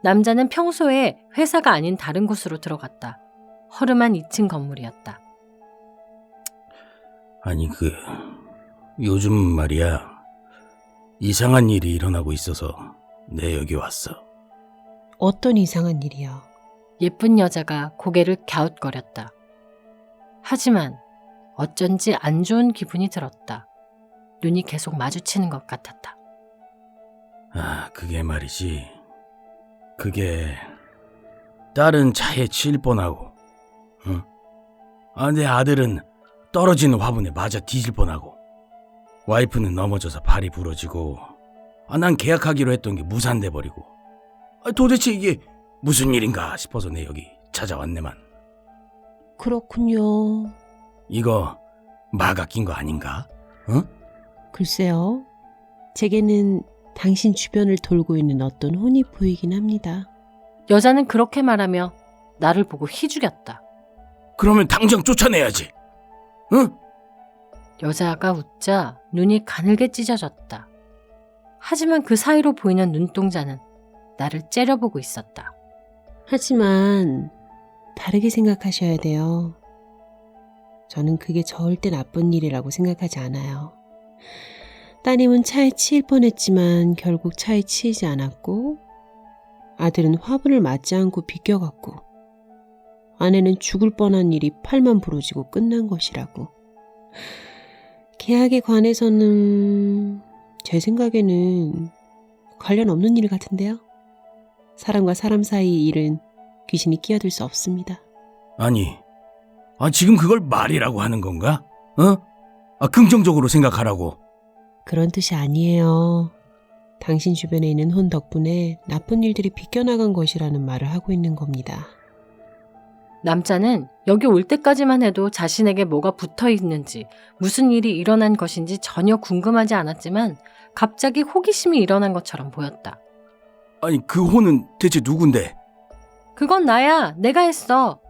남자는 평소에 회사가 아닌 다른 곳으로 들어갔다. 허름한 2층 건물이었다. 아니 요즘 말이야 이상한 일이 일어나고 있어서 내 여기 왔어. 어떤 이상한 일이요? 예쁜 여자가 고개를 갸웃거렸다. 하지만 어쩐지 안 좋은 기분이 들었다. 눈이 계속 마주치는 것 같았다. 그게 말이지. 그게 딸은 차에 치일 뻔하고, 응? 내 아들은 떨어지는 화분에 맞아 뒤질 뻔하고, 와이프는 넘어져서 발이 부러지고, 난 계약하기로 했던 게 무산돼 버리고, 도대체 이게 무슨 일인가 싶어서 내 여기 찾아왔네만. 그렇군요. 이거 마가 낀 거 아닌가? 응? 글쎄요. 제게는 당신 주변을 돌고 있는 어떤 혼이 보이긴 합니다. 여자는 그렇게 말하며 나를 보고 희죽였다. 그러면 당장 쫓아내야지. 응? 여자가 웃자 눈이 가늘게 찢어졌다. 하지만 그 사이로 보이는 눈동자는 나를 째려보고 있었다. 하지만 다르게 생각하셔야 돼요. 저는 그게 절대 나쁜 일이라고 생각하지 않아요. 따님은 차에 치일 뻔했지만 결국 차에 치이지 않았고, 아들은 화분을 맞지 않고 비껴갔고, 아내는 죽을 뻔한 일이 팔만 부러지고 끝난 것이라고. 계약에 관해서는 제 생각에는 관련 없는 일 같은데요. 사람과 사람 사이 일은 귀신이 끼어들 수 없습니다. 아니, 지금 그걸 말이라고 하는 건가? 긍정적으로 생각하라고. 그런 뜻이 아니에요. 당신 주변에 있는 혼 덕분에 나쁜 일들이 비껴나간 것이라는 말을 하고 있는 겁니다. 남자는 여기 올 때까지만 해도 자신에게 뭐가 붙어 있는지, 무슨 일이 일어난 것인지 전혀 궁금하지 않았지만 갑자기 호기심이 일어난 것처럼 보였다. 아니, 그 혼은 대체 누군데? 그건 나야. 내가 했어.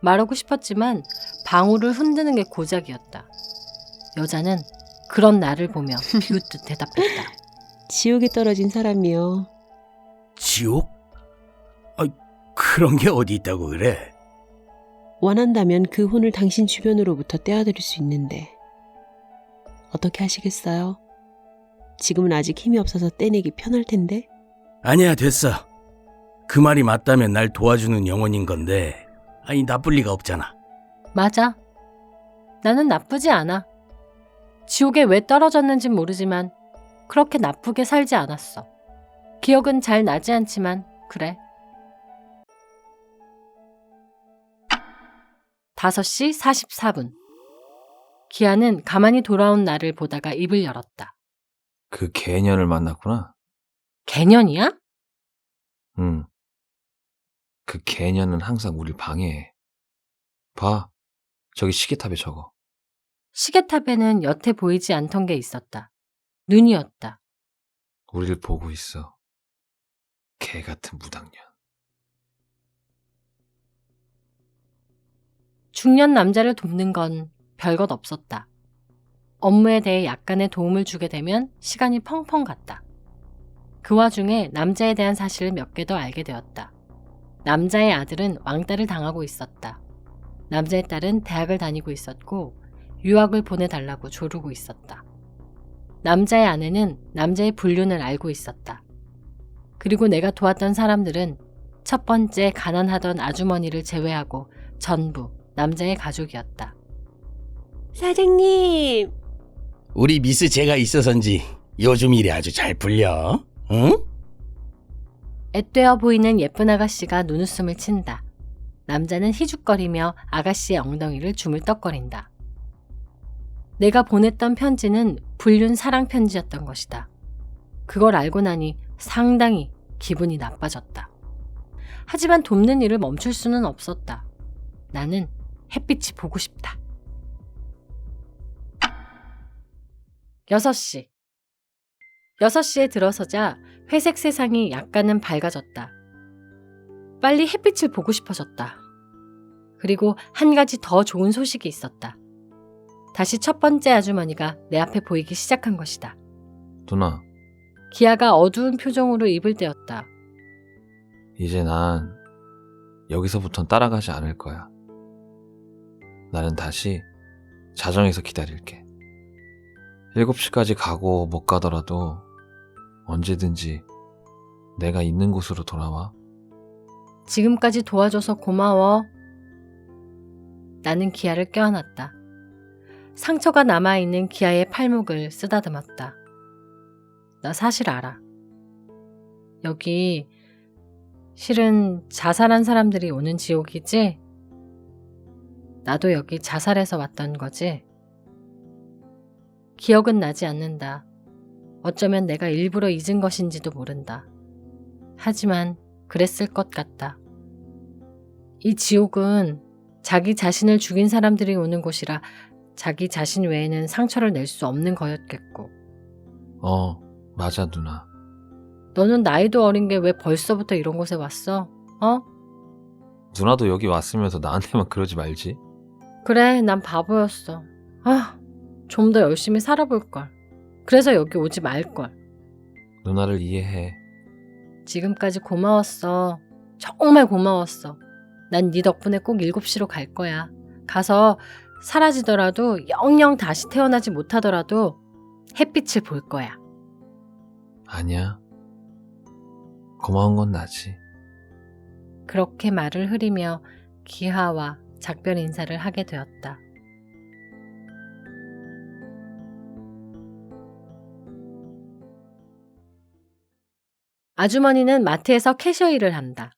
말하고 싶었지만 방울을 흔드는 게 고작이었다. 여자는 그런 나를 보며 비웃듯 대답했다. 지옥에 떨어진 사람이요. 지옥? 그런 게 어디 있다고 그래? 원한다면 그 혼을 당신 주변으로부터 떼어드릴 수 있는데 어떻게 하시겠어요? 지금은 아직 힘이 없어서 떼내기 편할 텐데. 아니야, 됐어. 그 말이 맞다면 날 도와주는 영혼인 건데, 나쁠 리가 없잖아. 맞아. 나는 나쁘지 않아. 지옥에 왜 떨어졌는진 모르지만 그렇게 나쁘게 살지 않았어. 기억은 잘 나지 않지만 그래. 5시 44분. 기아는 가만히 돌아온 나를 보다가 입을 열었다. 그 개년을 만났구나. 개년이야? 응. 그 개년은 항상 우릴 방해해. 봐. 저기 시계탑에 적어. 시계탑에는 여태 보이지 않던 게 있었다. 눈이었다. 우릴 보고 있어. 개 같은 무당년. 중년 남자를 돕는 건 별것 없었다. 업무에 대해 약간의 도움을 주게 되면 시간이 펑펑 갔다. 그 와중에 남자에 대한 사실을 몇 개 더 알게 되었다. 남자의 아들은 왕따를 당하고 있었다. 남자의 딸은 대학을 다니고 있었고 유학을 보내달라고 조르고 있었다. 남자의 아내는 남자의 불륜을 알고 있었다. 그리고 내가 도왔던 사람들은 첫 번째 가난하던 아주머니를 제외하고 전부 남자의 가족이었다. 사장님! 우리 미스 제가 있어서인지 요즘 일이 아주 잘 풀려. 응? 앳되어 보이는 예쁜 아가씨가 눈웃음을 친다. 남자는 희죽거리며 아가씨의 엉덩이를 주물떡거린다. 내가 보냈던 편지는 불륜 사랑 편지였던 것이다. 그걸 알고 나니 상당히 기분이 나빠졌다. 하지만 돕는 일을 멈출 수는 없었다. 나는 햇빛이 보고 싶다. 6시. 6시에 들어서자 회색 세상이 약간은 밝아졌다. 빨리 햇빛을 보고 싶어졌다. 그리고 한 가지 더 좋은 소식이 있었다. 다시 첫 번째 아주머니가 내 앞에 보이기 시작한 것이다. 누나, 기아가 어두운 표정으로 입을 떼었다. 이제 난 여기서부턴 따라가지 않을 거야. 나는 다시 자정에서 기다릴게. 7시까지 가고 못 가더라도 언제든지 내가 있는 곳으로 돌아와. 지금까지 도와줘서 고마워. 나는 기아를 껴안았다. 상처가 남아있는 기아의 팔목을 쓰다듬었다. 나 사실 알아. 여기 실은 자살한 사람들이 오는 지옥이지? 나도 여기 자살해서 왔던 거지? 기억은 나지 않는다. 어쩌면 내가 일부러 잊은 것인지도 모른다. 하지만 그랬을 것 같다. 이 지옥은 자기 자신을 죽인 사람들이 오는 곳이라 자기 자신 외에는 상처를 낼 수 없는 거였겠고. 맞아 누나. 너는 나이도 어린 게 왜 벌써부터 이런 곳에 왔어? 누나도 여기 왔으면서 나한테만 그러지 말지. 그래, 난 바보였어. 좀 더 열심히 살아볼걸. 그래서 여기 오지 말걸. 누나를 이해해. 지금까지 고마웠어. 정말 고마웠어. 난 네 덕분에 꼭 7시로 갈 거야. 가서 사라지더라도 영영 다시 태어나지 못하더라도 햇빛을 볼 거야. 아니야. 고마운 건 나지. 그렇게 말을 흐리며 기하와 작별 인사를 하게 되었다. 아주머니는 마트에서 캐셔 일을 한다.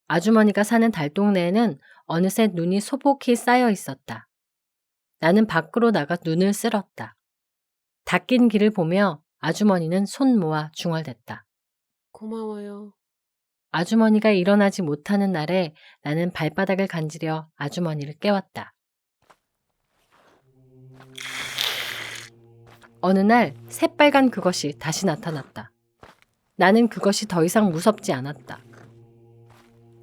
아주머니가 사는 달동네에는 어느새 눈이 소복히 쌓여 있었다. 나는 밖으로 나가 눈을 쓸었다. 닦인 길을 보며 아주머니는 손 모아 중얼댔다. 고마워요. 아주머니가 일어나지 못하는 날에 나는 발바닥을 간지려 아주머니를 깨웠다. 어느 날 새빨간 그것이 다시 나타났다. 나는 그것이 더 이상 무섭지 않았다.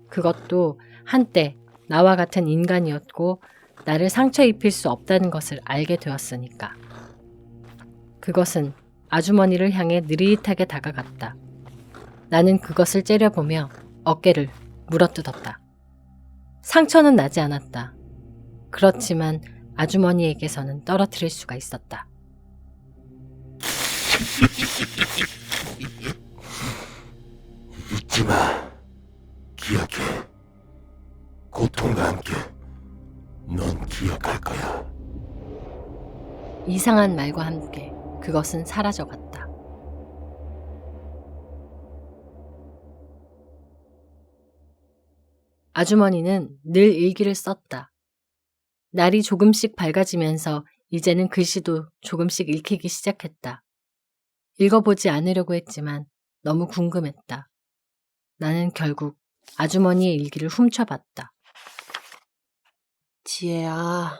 그것도 한때 나와 같은 인간이었고 나를 상처 입힐 수 없다는 것을 알게 되었으니까. 그것은 아주머니를 향해 느릿하게 다가갔다. 나는 그것을 째려보며 어깨를 물어뜯었다. 상처는 나지 않았다. 그렇지만 아주머니에게서는 떨어뜨릴 수가 있었다. 잊지 마. 기억해. 고통과 함께 넌 기억할 거야. 이상한 말과 함께 그것은 사라져갔다. 아주머니는 늘 일기를 썼다. 날이 조금씩 밝아지면서 이제는 글씨도 조금씩 읽히기 시작했다. 읽어보지 않으려고 했지만 너무 궁금했다. 나는 결국 아주머니의 일기를 훔쳐봤다. 지혜야,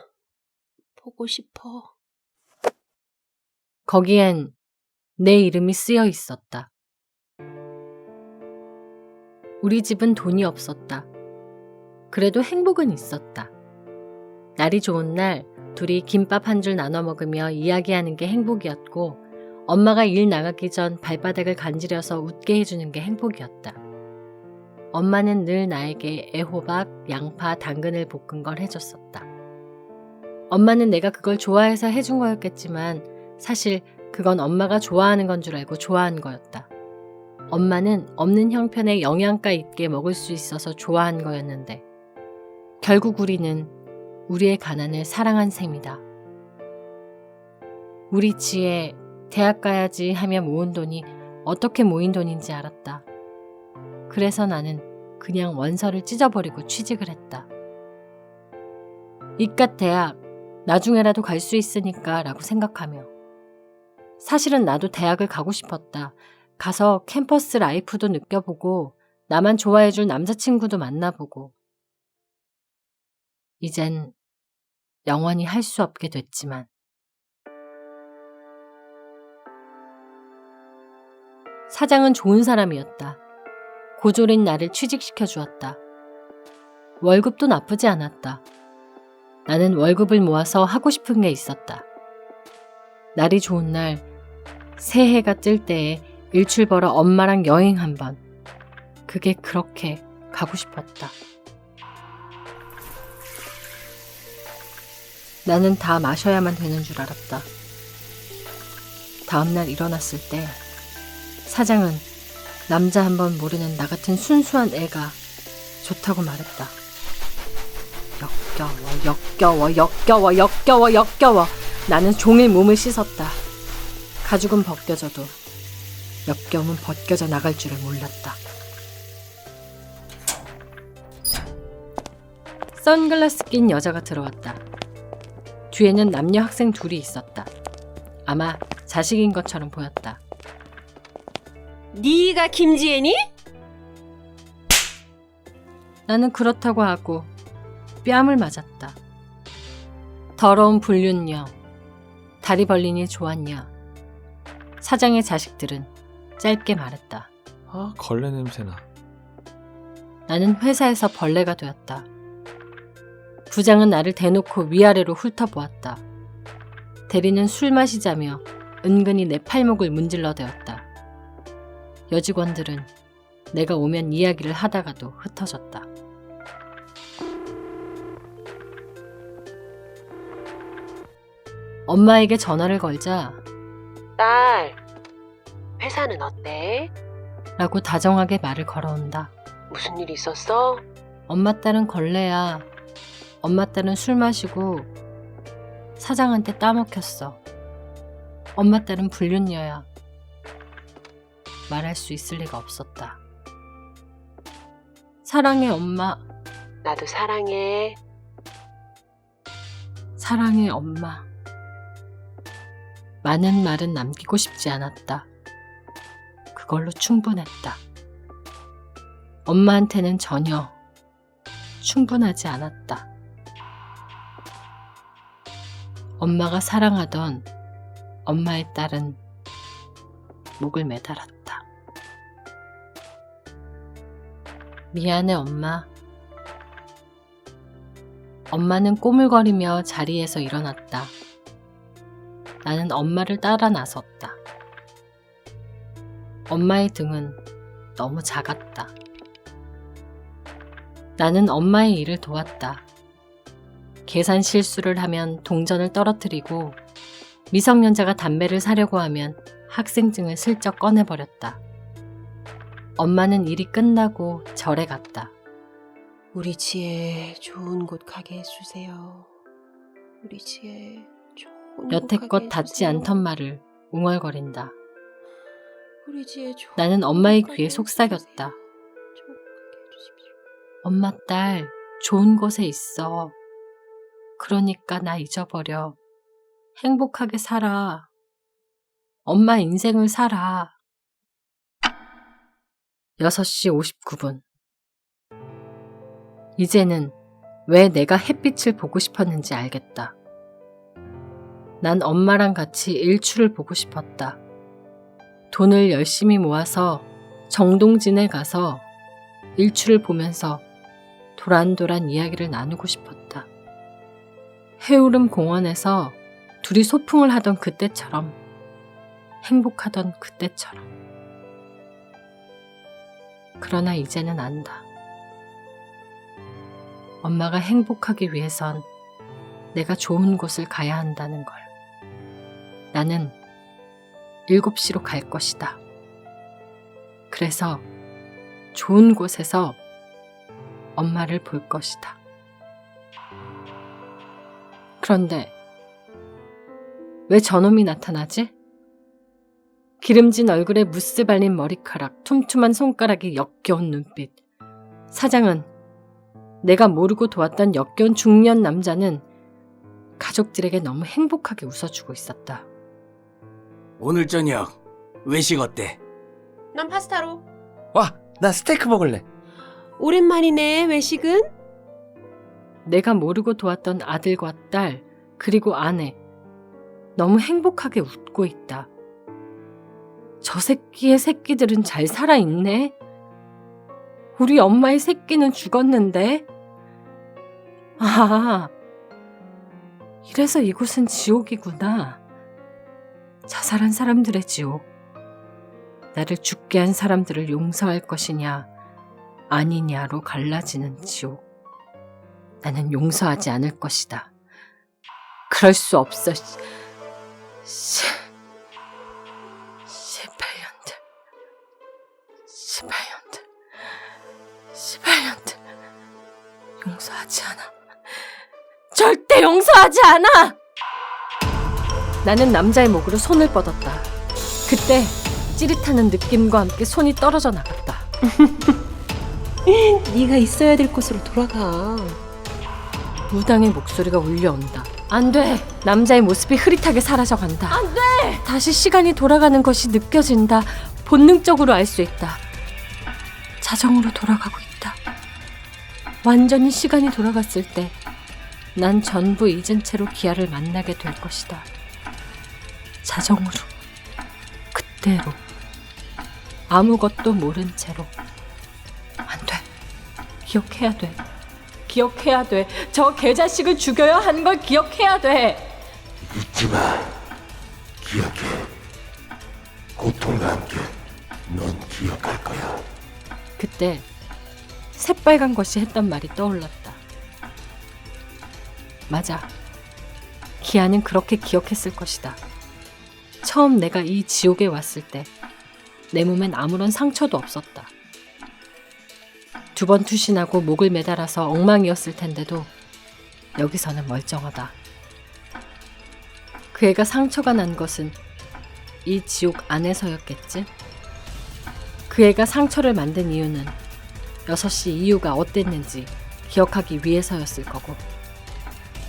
보고 싶어. 거기엔 내 이름이 쓰여 있었다. 우리 집은 돈이 없었다. 그래도 행복은 있었다. 날이 좋은 날 둘이 김밥 한 줄 나눠 먹으며 이야기하는 게 행복이었고 엄마가 일 나가기 전 발바닥을 간지려서 웃게 해주는 게 행복이었다. 엄마는 늘 나에게 애호박, 양파, 당근을 볶은 걸 해줬었다. 엄마는 내가 그걸 좋아해서 해준 거였겠지만 사실 그건 엄마가 좋아하는 건 줄 알고 좋아한 거였다. 엄마는 없는 형편에 영양가 있게 먹을 수 있어서 좋아한 거였는데 결국 우리는 우리의 가난을 사랑한 셈이다. 우리 지혜 대학 가야지 하며 모은 돈이 어떻게 모인 돈인지 알았다. 그래서 나는 그냥 원서를 찢어버리고 취직을 했다. 이깟 대학 나중에라도 갈 수 있으니까 라고 생각하며 사실은 나도 대학을 가고 싶었다. 가서 캠퍼스 라이프도 느껴보고 나만 좋아해줄 남자친구도 만나보고 이젠 영원히 할 수 없게 됐지만 사장은 좋은 사람이었다. 고졸인 나를 취직시켜 주었다. 월급도 나쁘지 않았다. 나는 월급을 모아서 하고 싶은 게 있었다. 날이 좋은 날 새해가 뜰 때에 일출 벌어 엄마랑 여행 한 번. 그게 그렇게 가고 싶었다. 나는 다 마셔야만 되는 줄 알았다. 다음날 일어났을 때 사장은 남자 한 번 모르는 나 같은 순수한 애가 좋다고 말했다. 역겨워. 나는 종일 몸을 씻었다. 가죽은 벗겨져도 역겨움은 벗겨져 나갈 줄을 몰랐다. 선글라스 낀 여자가 들어왔다. 뒤에는 남녀 학생 둘이 있었다. 아마 자식인 것처럼 보였다. 네가 김지혜니? 나는 그렇다고 하고 뺨을 맞았다. 더러운 불륜녀, 다리 벌리니 좋았냐. 사장의 자식들은 짧게 말했다. 아, 걸레 냄새나. 나는 회사에서 벌레가 되었다. 부장은 나를 대놓고 위아래로 훑어보았다. 대리는 술 마시자며 은근히 내 팔목을 문질러 대었다. 여직원들은 내가 오면 이야기를 하다가도 흩어졌다. 엄마에게 전화를 걸자 딸, 회사는 어때? 라고 다정하게 말을 걸어온다. 무슨 일 있었어? 엄마 딸은 걸레야. 엄마 딸은 술 마시고 사장한테 따먹혔어. 엄마 딸은 불륜녀야. 말할 수 있을 리가 없었다. 사랑해 엄마. 나도 사랑해. 사랑해 엄마. 많은 말은 남기고 싶지 않았다. 그걸로 충분했다. 엄마한테는 전혀 충분하지 않았다. 엄마가 사랑하던 엄마의 딸은 목을 매달았다. 미안해 엄마. 엄마는 꼬물거리며 자리에서 일어났다. 나는 엄마를 따라 나섰다. 엄마의 등은 너무 작았다. 나는 엄마의 일을 도왔다. 계산 실수를 하면 동전을 떨어뜨리고 미성년자가 담배를 사려고 하면 학생증을 슬쩍 꺼내버렸다. 엄마는 일이 끝나고 절에 갔다. 우리 지혜 좋은 곳 가게 해주세요. 우리 지혜 좋은 곳 여태껏 가게 닿지 해주세요. 않던 말을 웅얼거린다. 우리 지혜 좋은 나는 엄마의 곳 가게 귀에 속삭였다. 해주세요. 좋은 곳 가게 해주십시오. 엄마 딸, 좋은 곳에 있어. 그러니까 나 잊어버려. 행복하게 살아. 엄마 인생을 살아. 6시 59분. 이제는 왜 내가 햇빛을 보고 싶었는지 알겠다. 난 엄마랑 같이 일출을 보고 싶었다. 돈을 열심히 모아서 정동진에 가서 일출을 보면서 도란도란 이야기를 나누고 싶었다. 해오름 공원에서 둘이 소풍을 하던 그때처럼, 행복하던 그때처럼. 그러나 이제는 안다. 엄마가 행복하기 위해선 내가 좋은 곳을 가야 한다는 걸. 나는 7시로 갈 것이다. 그래서 좋은 곳에서 엄마를 볼 것이다. 그런데 왜 저놈이 나타나지? 기름진 얼굴에 무스 발린 머리카락, 툼툼한 손가락이 역겨운 눈빛. 사장은 내가 모르고 도왔던 역겨운 중년 남자는 가족들에게 너무 행복하게 웃어주고 있었다. 오늘 저녁 외식 어때? 난 파스타로. 와, 나 스테이크 먹을래. 오랜만이네, 외식은? 내가 모르고 도왔던 아들과 딸, 그리고 아내. 너무 행복하게 웃고 있다. 저 새끼의 새끼들은 잘 살아있네. 우리 엄마의 새끼는 죽었는데. 아, 이래서 이곳은 지옥이구나. 자살한 사람들의 지옥. 나를 죽게 한 사람들을 용서할 것이냐 아니냐로 갈라지는 지옥. 나는 용서하지 않을 것이다. 그럴 수 없어. 18년들 용서하지 않아. 절대 용서하지 않아. 나는 남자의 목으로 손을 뻗었다. 그때 찌릿하는 느낌과 함께 손이 떨어져 나갔다. 네가 있어야 될 곳으로 돌아가. 무당의 목소리가 울려온다. 안 돼. 남자의 모습이 흐릿하게 사라져간다. 안 돼. 다시 시간이 돌아가는 것이 느껴진다. 본능적으로 알 수 있다. 자정으로 돌아가고 있다. 완전히 시간이 돌아갔을 때 난 전부 잊은 채로 기아를 만나게 될 것이다. 자정으로, 그때로, 아무것도 모른 채로. 안 돼. 기억해야 돼. 기억해야 돼. 저 개자식을 죽여야 하는 걸 기억해야 돼. 잊지 마. 기억해. 고통과 함께 넌 기억할 거야. 그때 새빨간 것이 했던 말이 떠올랐다. 맞아. 기아는 그렇게 기억했을 것이다. 처음 내가 이 지옥에 왔을 때 내 몸엔 아무런 상처도 없었다. 2번 투신하고 목을 매달아서 엉망이었을 텐데도 여기서는 멀쩡하다. 그 애가 상처가 난 것은 이 지옥 안에서였겠지? 그 애가 상처를 만든 이유는 6시 이유가 어땠는지 기억하기 위해서였을 거고,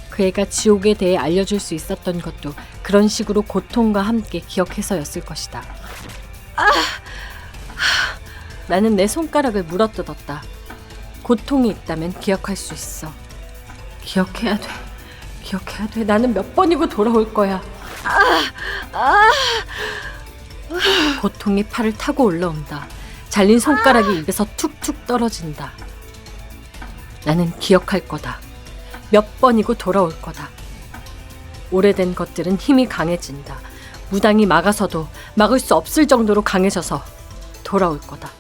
그 애가 지옥에 대해 알려줄 수 있었던 것도 그런 식으로 고통과 함께 기억해서였을 것이다. 나는 내 손가락을 물어뜯었다. 고통이 있다면 기억할 수 있어. 기억해야 돼. 기억해야 돼. 나는 몇 번이고 돌아올 거야. 고통이 팔을 타고 올라온다. 잘린 손가락이 입에서 툭툭 떨어진다. 나는 기억할 거다. 몇 번이고 돌아올 거다. 오래된 것들은 힘이 강해진다. 무당이 막아서도 막을 수 없을 정도로 강해져서 돌아올 거다.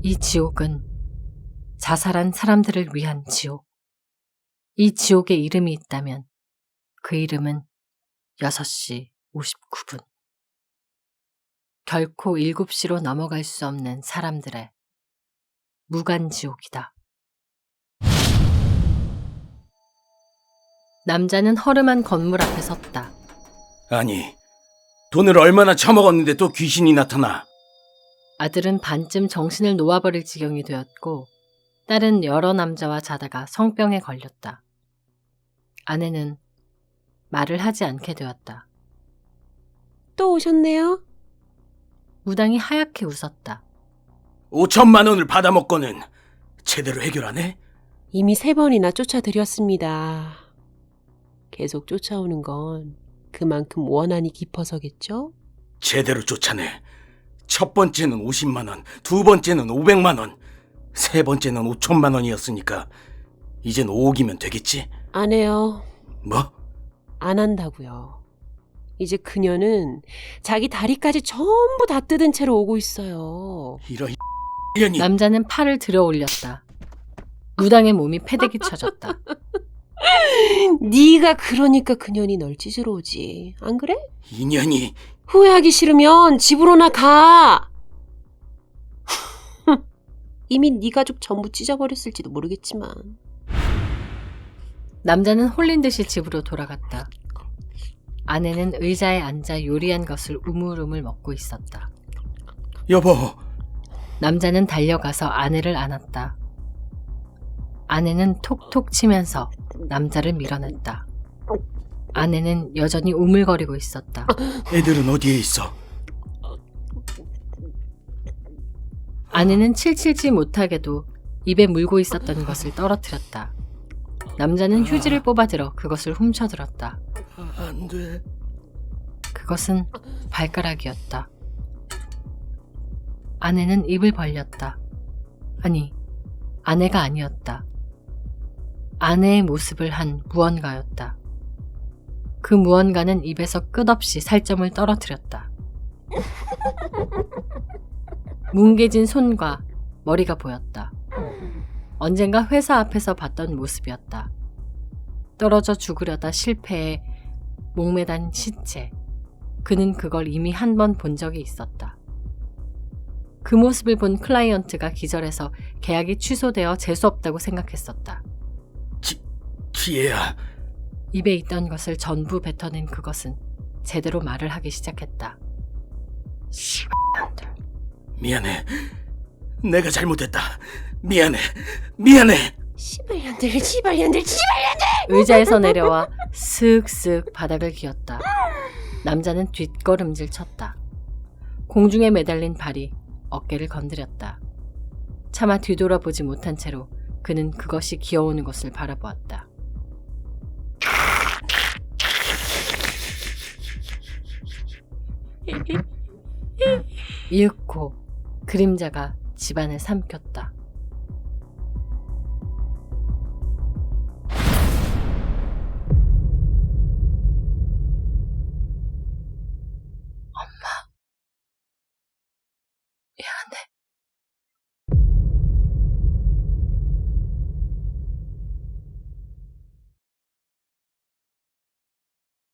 이 지옥은 자살한 사람들을 위한 지옥. 이 지옥에 이름이 있다면 그 이름은 6시 59분. 결코 7시로 넘어갈 수 없는 사람들의 무간지옥이다. 남자는 허름한 건물 앞에 섰다. 아니, 돈을 얼마나 처먹었는데 또 귀신이 나타나. 아들은 반쯤 정신을 놓아버릴 지경이 되었고, 딸은 여러 남자와 자다가 성병에 걸렸다. 아내는 말을 하지 않게 되었다. 또 오셨네요? 무당이 하얗게 웃었다. 5천만 원을 받아먹고는 제대로 해결 안 해? 이미 3번이나 쫓아드렸습니다. 계속 쫓아오는 건 그만큼 원한이 깊어서겠죠? 제대로 쫓아내. 첫 번째는 50만 원, 두 번째는 500만 원, 세 번째는 5천만 원이었으니까 이젠 5억이면 되겠지? 안 해요. 뭐? 안 한다고요. 이제 그녀는 자기 다리까지 전부 다 뜯은 채로 오고 있어요. 이런 년이. 남자는 팔을 들어 올렸다. 무당의 몸이 패대기 쳐졌다. 네가 그러니까 그년이 널 찢으러 오지. 안 그래? 인연이. 후회하기 싫으면 집으로나 가. 이미 네 가족 전부 찢어버렸을지도 모르겠지만. 남자는 홀린 듯이 집으로 돌아갔다. 아내는 의자에 앉아 요리한 것을 우물우물 먹고 있었다. 여보, 남자는 달려가서 아내를 안았다. 아내는 톡톡 치면서 남자를 밀어냈다. 아내는 여전히 우물거리고 있었다. 애들은 어디에 있어? 아내는 칠칠치 못하게도 입에 물고 있었던 것을 떨어뜨렸다. 남자는 휴지를 뽑아들어 그것을 훔쳐들었다. 안 돼. 그것은 발가락이었다. 아내는 입을 벌렸다. 아니, 아내가 아니었다. 아내의 모습을 한 무언가였다. 그 무언가는 입에서 끝없이 살점을 떨어뜨렸다. 뭉개진 손과 머리가 보였다. 언젠가 회사 앞에서 봤던 모습이었다. 떨어져 죽으려다 실패해 목매단 시체. 그는 그걸 이미 한 번 본 적이 있었다. 그 모습을 본 클라이언트가 기절해서 계약이 취소되어 재수없다고 생각했었다. 기회야. 입에 있던 것을 전부 뱉어낸 그것은 제대로 말을 하기 시작했다. 씨발년들. 미안해. 내가 잘못했다. 미안해. 미안해. 시발년들. 의자에서 내려와 슥슥 바닥을 기었다. 남자는 뒷걸음질 쳤다. 공중에 매달린 발이 어깨를 건드렸다. 차마 뒤돌아보지 못한 채로 그는 그것이 기어오는 것을 바라보았다. 이윽고 그림자가 집안을 삼켰다.